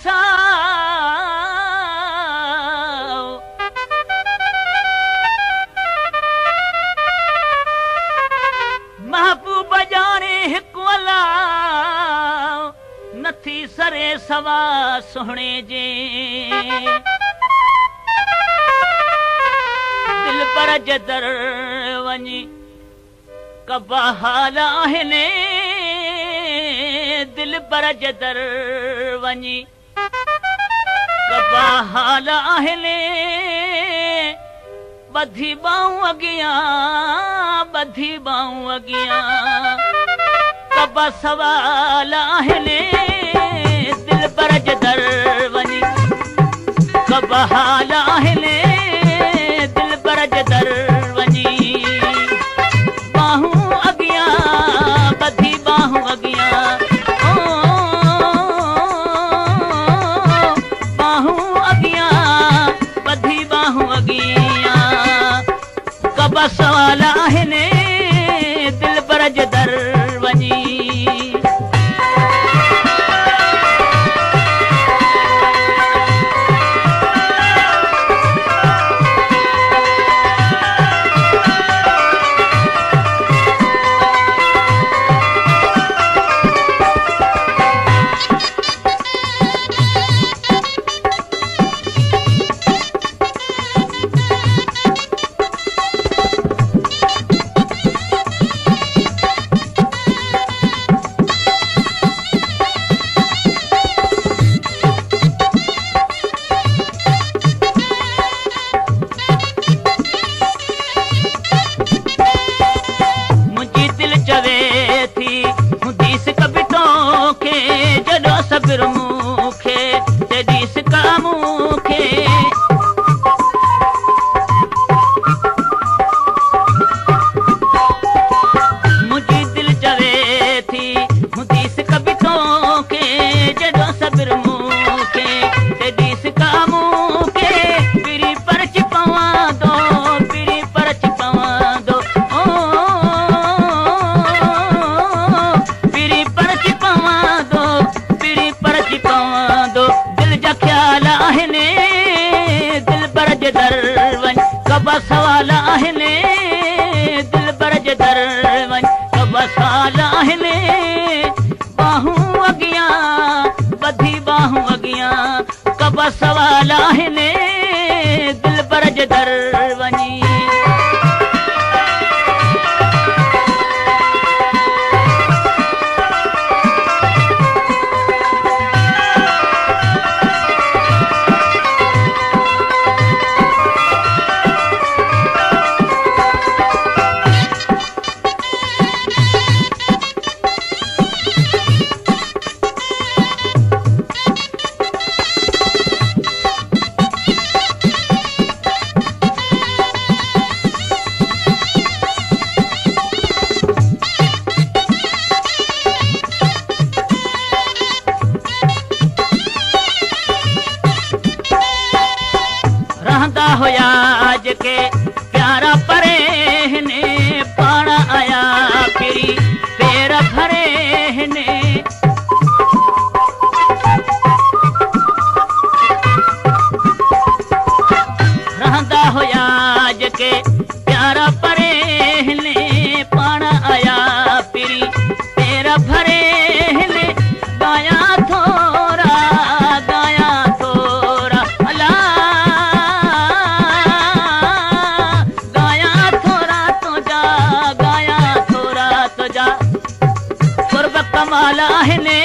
सा महबूब जाने हिकु अला नथी सरे सवा सुहणे जे दिल पर जदर वञी कबा हाल आहिनि दिल पर जदर वञी कबा हाल आहिनि ॿधी ॿाहूं अॻियां ॿधी ॿाहूं अॻियां कबा सवाल आहिनि दिल पर जदर वञी कबा हाल आहिनि दिल पर जदर वञी ॿाहूं अॻियां ॿधी ॿाहूं अॻियां ॿाहूं अॻियां ॿधी ॿाहूं अॻियां कबा सवाल आहिनि दिल पर जदर वञी सवाल आहिनि दिल पर जदर वञ कबा सवाल आहिनि ॿाहूं अॻियां ॿधी ॿाहूं अॻियां कबा सवाल आहिनि दिल पर जदर वञी होया जेके प्यारा परे हिने पाण आया फिरी पेर भरे हिने रहंदा होया जेके प्यारा परे हिने पाण आया फिरी पेर भरे हिने गाया थोरा गाया थोरा अला कमाल आहिनि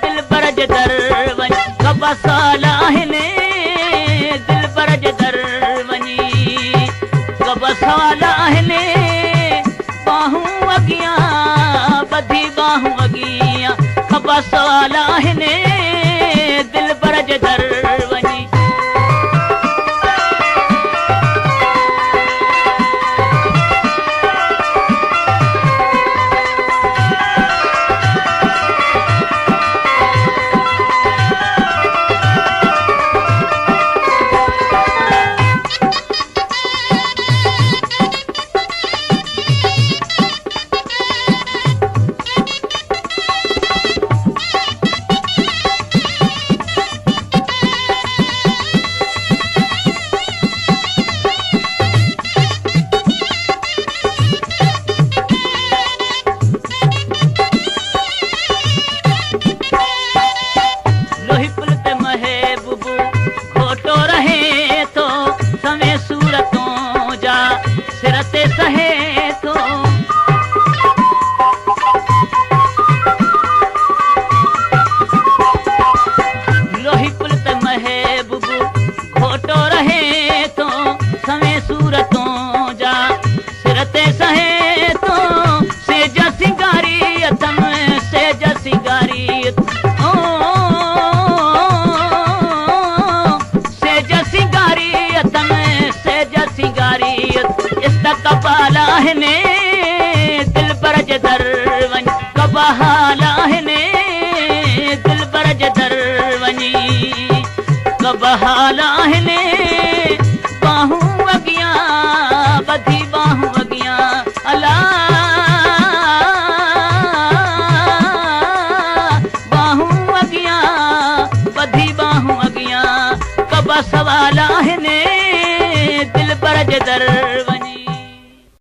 दिल पर जदर वञ कबा सवाल आहिनि दिल पर जदर वञी कबा सवाल आहिनि ॿाहूं अॻियां ॿधी ॿाहूं अॻियां कबा सवाल आहिनि दिल पर जदर वञी आहिनि दिल पर जे दर वञ कब हाल आहिनि दिल पर जे दर वञी कब हाल आहिनि बाहूं अॻियां ॿधी बाहूं अॻियां अला बाहूं अॻियां ॿधी बाहूं अॻियां कब सवाल आहिनि दिल पर जे दर